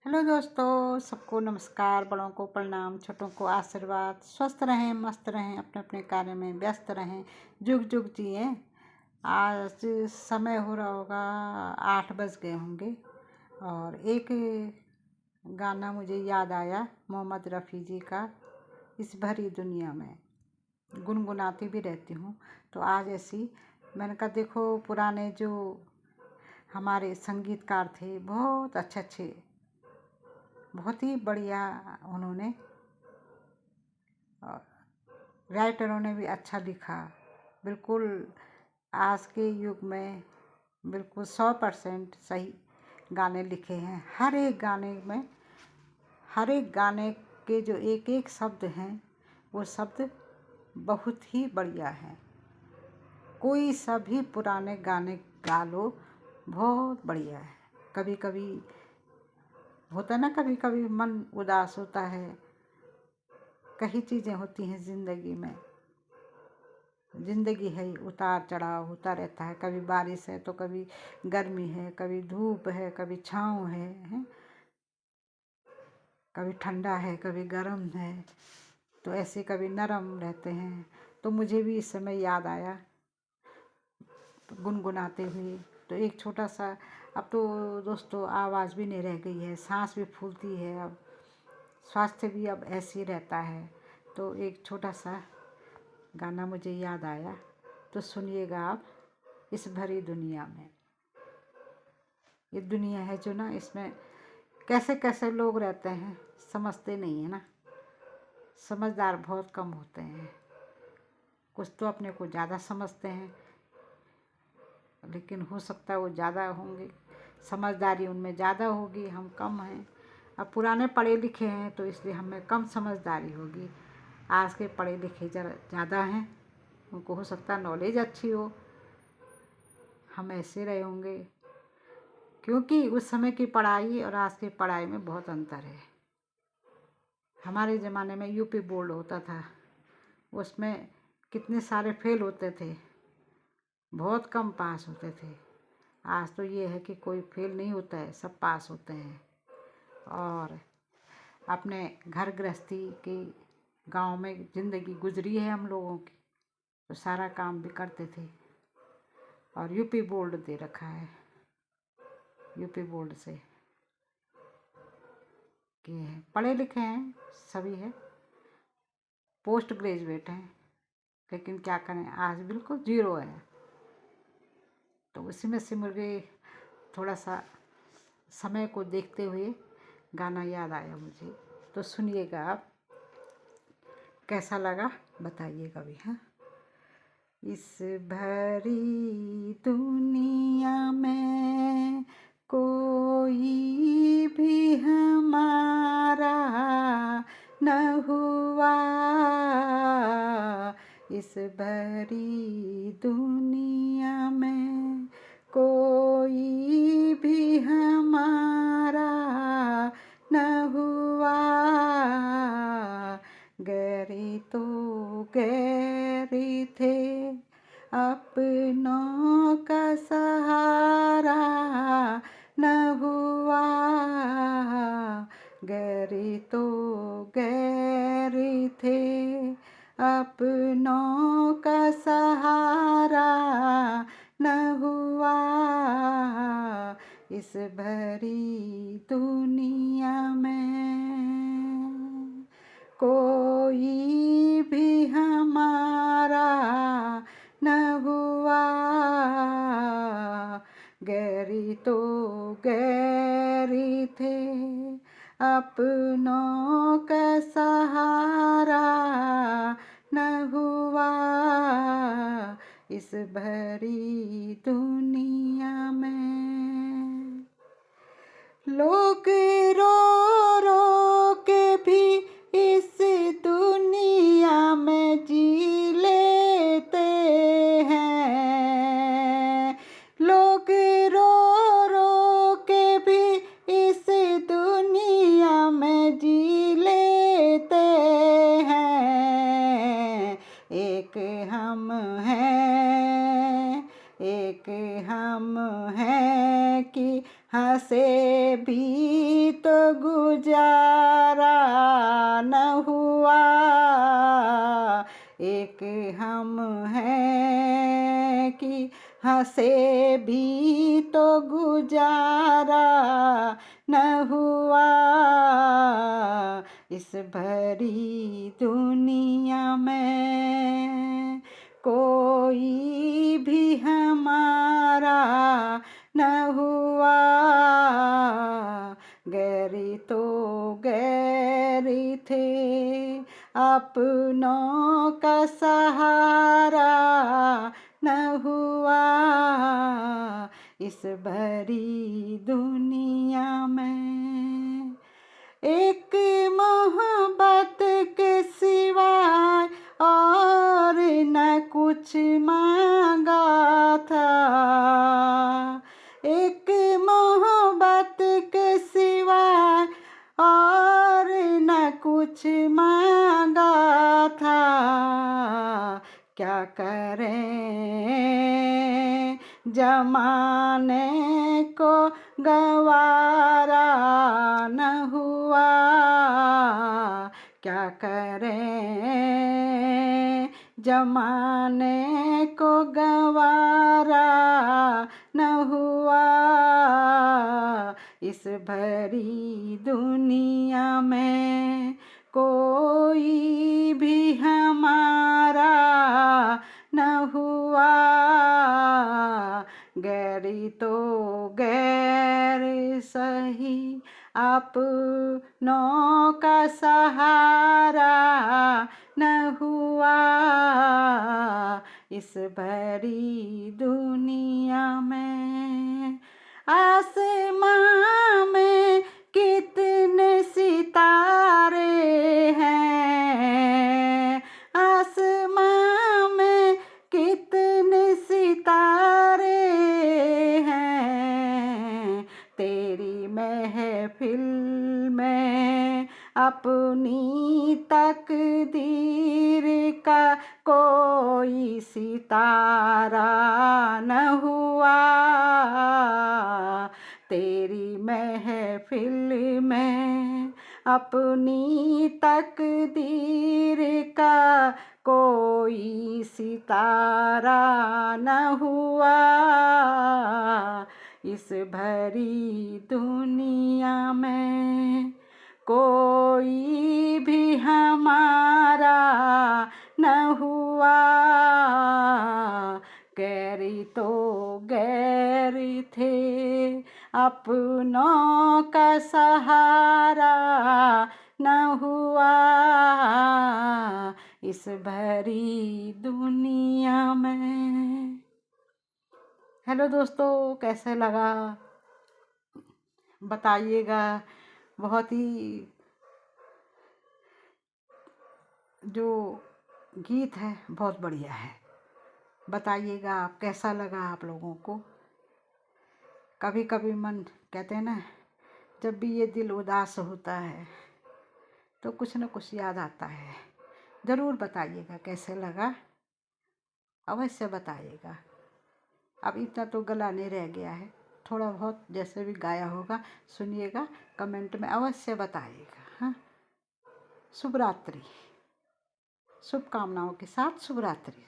Hello दोस्तों, सबको नमस्कार। बड़ों को प्रणाम, छोटों को आशीर्वाद। स्वस्थ रहें, मस्त रहें, अपने अपने कार्य में व्यस्त रहें, जुग जुग जिए। आज समय हो रहा होगा 8 बज गए होंगे और एक गाना मुझे याद आया मोहम्मद रफ़ी जी का, इस भरी दुनिया में। गुनगुनाती भी रहती हूँ। तो आज ऐसी मैंने कहा देखो, पुराने जो हमारे संगीतकार थे बहुत अच्छे बहुत ही बढ़िया, उन्होंने और राइटरों ने भी अच्छा लिखा। बिल्कुल आज के युग में बिल्कुल 100% सही गाने लिखे हैं। हर एक गाने में, हर एक गाने के जो एक एक शब्द हैं वो शब्द बहुत ही बढ़िया हैं। कोई सा भी पुराने गाने गा लो, बहुत बढ़िया है। कभी कभी होता ना, कभी कभी मन उदास होता है। कई चीज़ें होती हैं ज़िंदगी में, ज़िंदगी है, उतार चढ़ाव होता रहता है। कभी बारिश है तो कभी गर्मी है, कभी धूप है, कभी छाँव है, कभी ठंडा है, कभी गर्म है। तो ऐसे कभी नरम रहते हैं। तो मुझे भी इस समय याद आया गुनगुनाते हुए। तो एक छोटा सा, अब तो दोस्तों आवाज़ भी नहीं रह गई है, सांस भी फूलती है, अब स्वास्थ्य भी अब ऐसे ही रहता है। तो एक छोटा सा गाना मुझे याद आया, तो सुनिएगा आप। इस भरी दुनिया में, ये दुनिया है जो ना, इसमें कैसे कैसे लोग रहते हैं, समझते नहीं है ना। समझदार बहुत कम होते हैं। कुछ तो अपने को ज़्यादा समझते हैं, लेकिन हो सकता है वो ज़्यादा होंगे, समझदारी उनमें ज़्यादा होगी, हम कम हैं। अब पुराने पढ़े लिखे हैं तो इसलिए हमें कम समझदारी होगी। आज के पढ़े लिखे जरा ज़्यादा हैं, उनको हो सकता है नॉलेज अच्छी हो, हम ऐसे रहे होंगे। क्योंकि उस समय की पढ़ाई और आज की पढ़ाई में बहुत अंतर है। हमारे ज़माने में यूपी बोर्ड होता था, उसमें कितने सारे फेल होते थे, बहुत कम पास होते थे। आज तो ये है कि कोई फेल नहीं होता है, सब पास होते हैं। और अपने घर गृहस्थी की, गांव में ज़िंदगी गुजरी है हम लोगों की, तो सारा काम भी करते थे। और यूपी बोर्ड दे रखा है, यूपी बोर्ड से कि पढ़े लिखे हैं, सभी है, पोस्ट ग्रेजुएट हैं, लेकिन क्या करें, आज बिल्कुल ज़ीरो है। तो उसी में से मुझे थोड़ा सा समय को देखते हुए गाना याद आया मुझे। तो सुनिएगा आप, कैसा लगा बताइएगा भी। हाँ, इस भरी दुनिया में कोई भी हमारा न हुआ। इस भरी दुनिया में कोई भी हमारा न हुआ। गैरी तो गैरी थे, अपनों का सहारा न हुआ। गैरी तो गैरी थे, अपनों का सहारा न हुआ। इस भरी दुनिया में कोई भी हमारा न हुआ। गैरी तो गैरी थे, अपनों का सहारा न हुआ। इस भरी दुनिया में लोग रो रो के भी इस दुनिया में जी लेते हैं। लोग रो रो के भी इस दुनिया में जी लेते हैं। एक हम हैं, एक हम हैं कि हंसे भी गुजारा न हुआ, एक हम हैं कि हंसे भी तो गुजारा न हुआ। इस भरी दुनिया में कोई भी हमारा न हुआ, गैरी तो गैरी थे अपनों का सहारा न हुआ। इस भरी दुनिया में एक मोहब्बत के सिवाय और न कुछ मांगा था, एक मोहब्बत के सिवाय और न कुछ मांगा था। क्या करें जमाने को गवारा न हुआ, क्या करें जमाने को गवारा न हुआ। इस भरी दुनिया में कोई भी हमारा न हुआ, गैरी तो गैर सही अपनों का सहारा न हुआ। इस भरी दुनिया में आसमां में कितने सितारे हैं, आसमां में कितने सितारे हैं, तेरी महफिल में अपनी तकदीर का कोई सितारा न हुआ, तेरी महफिल में अपनी तकदीर का कोई सितारा न हुआ। इस भरी दुनिया में कोई भी हमारा न हुआ, गैरी तो गैरी थे अपनों का सहारा न हुआ। इस भरी दुनिया में। हेलो दोस्तों, कैसे लगा बताइएगा। बहुत ही जो गीत है बहुत बढ़िया है, बताइएगा आप कैसा लगा आप लोगों को। कभी कभी मन कहते हैं ना, जब भी ये दिल उदास होता है तो कुछ न कुछ याद आता है। ज़रूर बताइएगा कैसे लगा, अवश्य बताइएगा। अब इतना तो गला नहीं रह गया है, थोड़ा बहुत जैसे भी गाया होगा सुनिएगा, कमेंट में अवश्य बताइएगा। हाँ, शुभ रात्रि, शुभकामनाओं के साथ शुभ रात्रि।